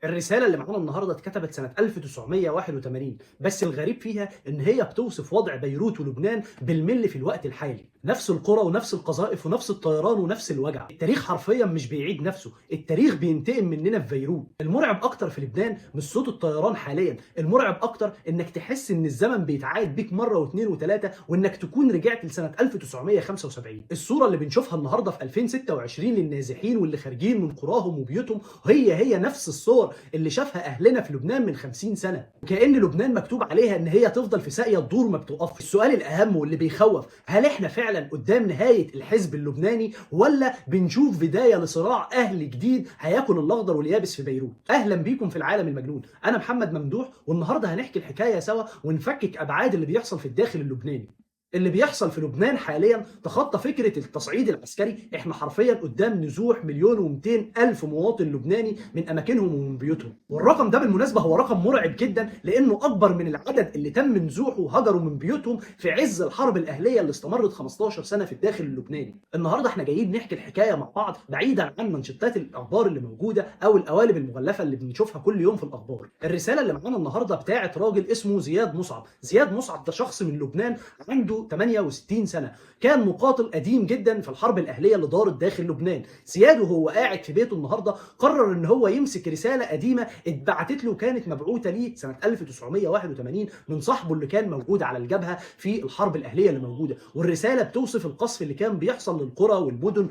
الرسالة اللي معانا النهارده اتكتبت سنة 1981، بس الغريب فيها إن هي بتوصف وضع بيروت ولبنان بالملي في الوقت الحالي، نفس القرى ونفس القذائف ونفس الطيران ونفس الوجع. التاريخ حرفيا مش بيعيد نفسه، التاريخ بينتقم مننا في بيروت. المرعب أكتر في لبنان مش صوت الطيران حاليا، المرعب أكتر إنك تحس إن الزمن بيتعاد بيك مرة واثنين وثلاثة، وإنك تكون رجعت لسنة 1975. الصورة اللي بنشوفها النهارده في 2026 للنازحين واللي خارجين من قراهم وبيوتهم هي نفس الصور اللي شافها اهلنا في لبنان من 50 سنه، وكأن لبنان مكتوب عليها ان هي تفضل في ساقيه تدور ما بتوقفش. السؤال الاهم واللي بيخوف، هل احنا فعلا قدام نهايه الحزب اللبناني ولا بنشوف بدايه لصراع اهلي جديد هياكل الاخضر واليابس في بيروت؟ اهلا بيكم في العالم المجنون، انا محمد ممدوح، والنهارده هنحكي الحكايه سوا ونفكك ابعاد اللي بيحصل في الداخل اللبناني. اللي بيحصل في لبنان حاليا تخطى فكره التصعيد العسكري، احنا حرفيا قدام نزوح 1,200,000 مواطن لبناني من اماكنهم ومن بيوتهم، والرقم ده بالمناسبه هو رقم مرعب جدا لانه اكبر من العدد اللي تم نزوحه وهجروا من بيوتهم في عز الحرب الاهليه اللي استمرت 15 سنه في الداخل اللبناني. النهارده احنا جايين نحكي الحكايه مع بعض بعيدا عن منشطات الاخبار اللي موجوده او القوالب المغلفه اللي بنشوفها كل يوم في الاخبار. الرساله اللي معانا النهارده بتاعت راجل اسمه زياد مصعب. زياد مصعب ده شخص من لبنان عنده 68 سنة، كان مقاتل قديم جدا في الحرب الأهلية اللي دارت داخل لبنان. زياد وهو قاعد في بيته النهارده قرر ان هو يمسك رسالة قديمة اتبعتت له، كانت مبعوثة ليه سنة 1981 من صاحبه اللي كان موجود على الجبهة في الحرب الأهلية اللي موجودة، والرسالة بتوصف القصف اللي كان بيحصل للقرى والمدن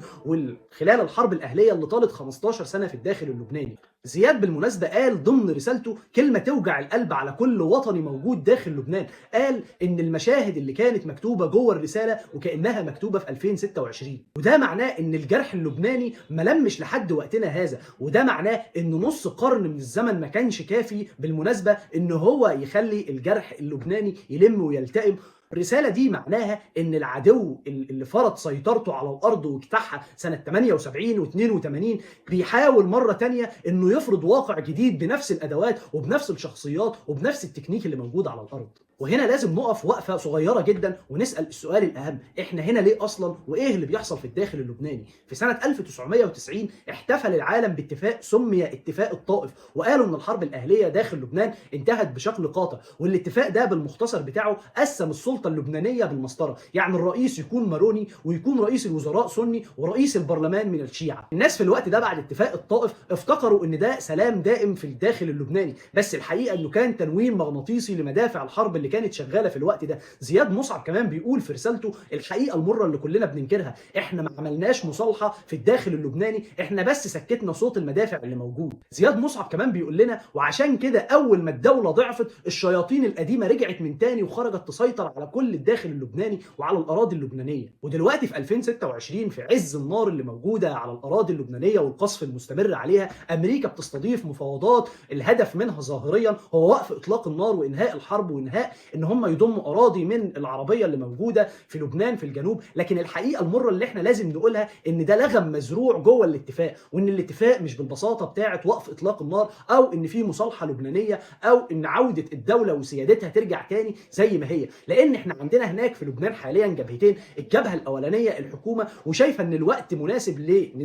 خلال الحرب الأهلية اللي طالت 15 سنة في الداخل اللبناني. زياد بالمناسبة قال ضمن رسالته كلمة توجع القلب على كل وطني موجود داخل لبنان، قال ان المشاهد اللي كانت مكتوبة جوه الرسالة وكأنها مكتوبة في 2026، وده معناه ان الجرح اللبناني ملمش لحد وقتنا هذا، وده معناه ان نص قرن من الزمن ما كانش كافي بالمناسبة ان هو يخلي الجرح اللبناني يلم ويلتئم. الرسالة دي معناها ان العدو اللي فرض سيطرته على الارض واجتاحها سنة 78 و82 بيحاول مرة تانية انه يفرض واقع جديد بنفس الادوات وبنفس الشخصيات وبنفس التكنيك اللي موجود على الارض. وهنا لازم نقف وقفة صغيرة جدا ونسأل السؤال الأهم، إحنا هنا ليه أصلا وإيه اللي بيحصل في الداخل اللبناني؟ في سنة 1990 احتفل العالم باتفاق سمي اتفاق الطائف، وقالوا إن الحرب الأهلية داخل لبنان انتهت بشكل قاطع، والاتفاق ده بالمختصر بتاعه قسم السلطة اللبنانية بالمسطرة، يعني الرئيس يكون ماروني ويكون رئيس الوزراء سني ورئيس البرلمان من الشيعة. الناس في الوقت ده بعد اتفاق الطائف افتكروا إن ده سلام دائم في الداخل اللبناني، بس الحقيقة إنه كان تنويم مغناطيسي لمدافع الحرب اللي كانت شغاله في الوقت ده. زياد مصعب كمان بيقول في رسالته الحقيقه المره اللي كلنا بننكرها، احنا ما عملناش مصالحه في الداخل اللبناني، احنا بس سكتنا صوت المدافع اللي موجود. زياد مصعب كمان بيقول لنا وعشان كده اول ما الدوله ضعفت الشياطين القديمه رجعت من تاني وخرجت تسيطر على كل الداخل اللبناني وعلى الاراضي اللبنانيه. ودلوقتي في 2026 في عز النار اللي موجوده على الاراضي اللبنانيه والقصف المستمر عليها، امريكا بتستضيف مفاوضات الهدف منها ظاهريا هو وقف اطلاق النار وانهاء الحرب وانهاء ان هم يضموا اراضي من العربيه اللي موجوده في لبنان في الجنوب. لكن الحقيقه المره اللي احنا لازم نقولها ان ده لغم مزروع جوه الاتفاق، وان الاتفاق مش بالبساطه بتاعه وقف اطلاق النار او ان في مصالحه لبنانيه او ان عوده الدوله وسيادتها ترجع تاني زي ما هي، لان احنا عندنا هناك في لبنان حاليا جبهتين. الجبهه الاولانيه الحكومه وشايفه ان الوقت مناسب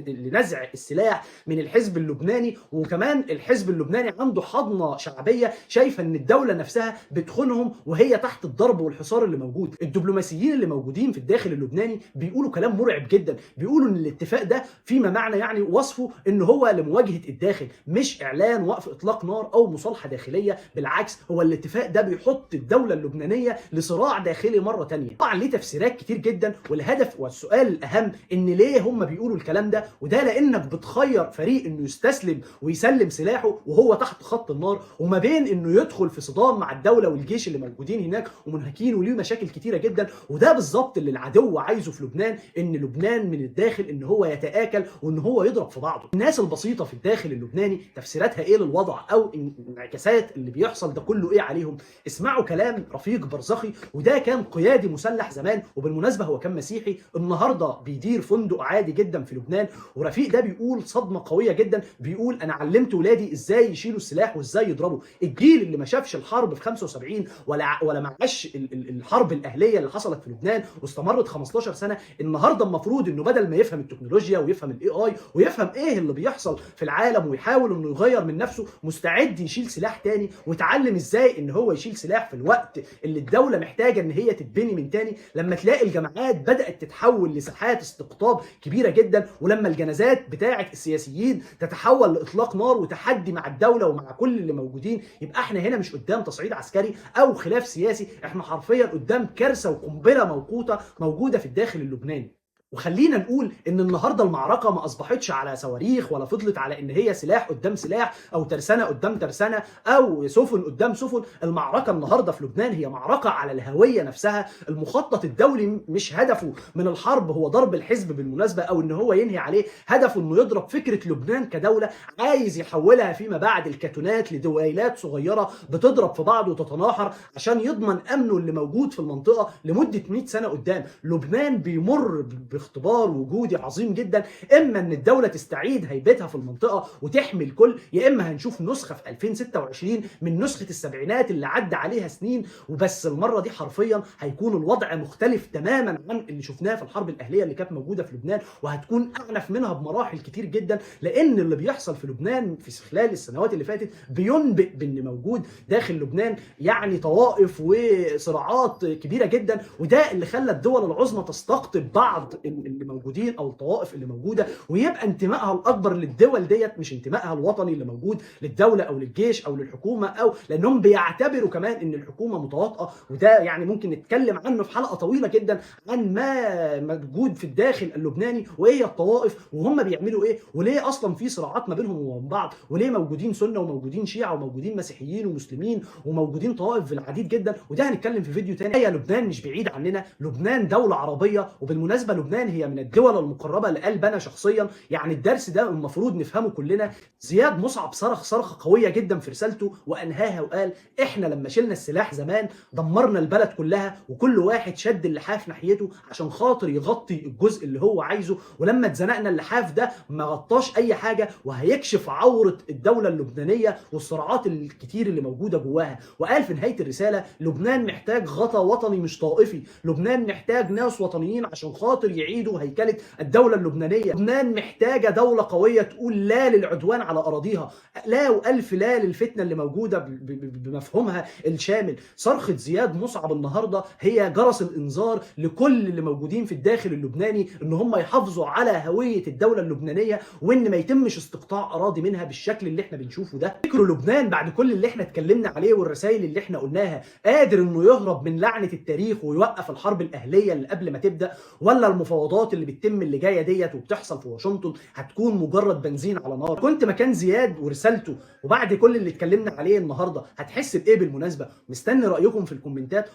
لنزع السلاح من الحزب اللبناني، وكمان الحزب اللبناني عنده حضنه شعبيه شايفه ان الدوله نفسها بتخونهم وهي تحت الضرب والحصار اللي موجود. الدبلوماسيين اللي موجودين في الداخل اللبناني بيقولوا كلام مرعب جدا، بيقولوا ان الاتفاق ده فيما معنى يعني وصفه ان هو لمواجهه الداخل، مش اعلان وقف اطلاق نار او مصالحه داخليه، بالعكس هو الاتفاق ده بيحط الدوله اللبنانيه لصراع داخلي مره ثانيه. طبعا ليه تفسيرات كتير جدا، والهدف والسؤال الاهم ان ليه هم بيقولوا الكلام ده، وده لانك بتخير فريق انه يستسلم ويسلم سلاحه وهو تحت خط النار، وما بين انه يدخل في صدام مع الدوله والجيش اللي موجودين هناك ومنهكين وليه مشاكل كتيره جدا. وده بالظبط اللي العدو عايزه في لبنان، ان لبنان من الداخل ان هو يتآكل وان هو يضرب في بعضه. الناس البسيطه في الداخل اللبناني تفسيراتها ايه للوضع او انعكاسات اللي بيحصل ده كله ايه عليهم؟ اسمعوا كلام رفيق برزخي، وده كان قيادي مسلح زمان، وبالمناسبه هو كان مسيحي، النهارده بيدير فندق عادي جدا في لبنان. ورفيق ده بيقول صدمه قويه جدا، بيقول انا علمت ولادي ازاي يشيلوا السلاح وازاي يضربوا. الجيل اللي ما شافش الحرب في 75 ولا ولا معاش الحرب الاهليه اللي حصلت في لبنان واستمرت 15 سنه، النهارده المفروض انه بدل ما يفهم التكنولوجيا ويفهم الاي اي ويفهم ايه اللي بيحصل في العالم ويحاول انه يغير من نفسه، مستعد يشيل سلاح تاني ويتعلم ازاي ان هو يشيل سلاح في الوقت اللي الدوله محتاجه ان هي تتبني من تاني. لما تلاقي الجماعات بدات تتحول لساحات استقطاب كبيره جدا، ولما الجنازات بتاعه السياسيين تتحول لاطلاق نار وتحدي مع الدوله ومع كل اللي موجودين، يبقى احنا هنا مش قدام تصعيد عسكري او خلاف سياسي، احنا حرفيا قدام كارثه وقنبله موقوته موجوده في الداخل اللبناني. وخلينا نقول ان النهارده المعركه ما اصبحتش على صواريخ ولا فضلت على ان هي سلاح قدام سلاح او ترسانه قدام ترسانه او سفن قدام سفن. المعركه النهارده في لبنان هي معركه على الهويه نفسها. المخطط الدولي مش هدفه من الحرب هو ضرب الحزب بالمناسبه او ان هو ينهي عليه، هدفه انه يضرب فكره لبنان كدوله، عايز يحولها فيما بعد الكتونات لدويلات صغيره بتضرب في بعض وتتناحر عشان يضمن امنه اللي موجود في المنطقه لمده 100 سنه قدام. لبنان بيمر باختبار وجودي عظيم جدا، اما ان الدوله تستعيد هيبتها في المنطقه وتحمي الكل، يا اما هنشوف نسخه في 2026 من نسخه السبعينات اللي عدى عليها سنين وبس. المره دي حرفيا هيكون الوضع مختلف تماما عن اللي شفناه في الحرب الاهليه اللي كانت موجوده في لبنان، وهتكون اعنف منها بمراحل كتير جدا، لان اللي بيحصل في لبنان في خلال السنوات اللي فاتت بينبئ بان موجود داخل لبنان يعني طوائف وصراعات كبيره جدا، وده اللي خلى الدول العظمى تستقطب بعض اللي موجودين او الطوائف اللي موجوده، ويبقى انتمائها الاكبر للدول ديت مش انتمائها الوطني اللي موجود للدوله او للجيش او للحكومه، او لانهم بيعتبروا كمان ان الحكومه متواطئه. وده يعني ممكن نتكلم عنه في حلقه طويله جدا عن ما موجود في الداخل اللبناني وايه الطوائف وهم بيعملوا ايه، وليه اصلا في صراعات ما بينهم وبين بعض، وليه موجودين سنه وموجودين شيعه وموجودين مسيحيين ومسلمين وموجودين طوائف في العديد جدا. وده هنتكلم في فيديو تاني. لبنان مش بعيد عننا، لبنان دوله عربيه، وبالمناسبه لبنان هي من الدول المقربه لقلبنا شخصيا. يعني الدرس ده المفروض نفهمه كلنا. زياد مصعب صرخ صرخه قويه جدا في رسالته وانهاها وقال: احنا لما شلنا السلاح زمان دمرنا البلد كلها، وكل واحد شد اللحاف ناحيته عشان خاطر يغطي الجزء اللي هو عايزه، ولما اتزنقنا اللحاف ده ما غطاش اي حاجه، وهيكشف عوره الدوله اللبنانيه والصراعات الكتير اللي موجوده جواها. وقال في نهايه الرساله: لبنان محتاج غطاء وطني مش طائفي، لبنان محتاج ناس وطنيين عشان خاطر يعيدوا هيكله الدوله اللبنانيه، لبنان محتاجه دوله قويه تقول لا للعدوان على اراضيها، لا والف لا للفتنه اللي موجوده بمفهومها الشامل. صرخه زياد مصعب النهارده هي جرس الانذار لكل اللي موجودين في الداخل اللبناني ان هم يحافظوا على هويه الدوله اللبنانيه، وان ما يتمش استقطاع اراضي منها بالشكل اللي احنا بنشوفه ده. فكروا لبنان بعد كل اللي احنا اتكلمنا عليه والرسائل اللي احنا قلناها قادر انه يهرب من لعنه التاريخ ويوقف الحرب الاهليه اللي قبل ما تبدا، ولا المفاوضات اللي بتتم اللي جايه ديت وبتحصل في واشنطن هتكون مجرد بنزين على نار؟ كنت مكان زياد ورسالته وبعد كل اللي اتكلمنا عليه النهارده هتحس بايه بالمناسبه؟ مستني رايكم في الكومنتات.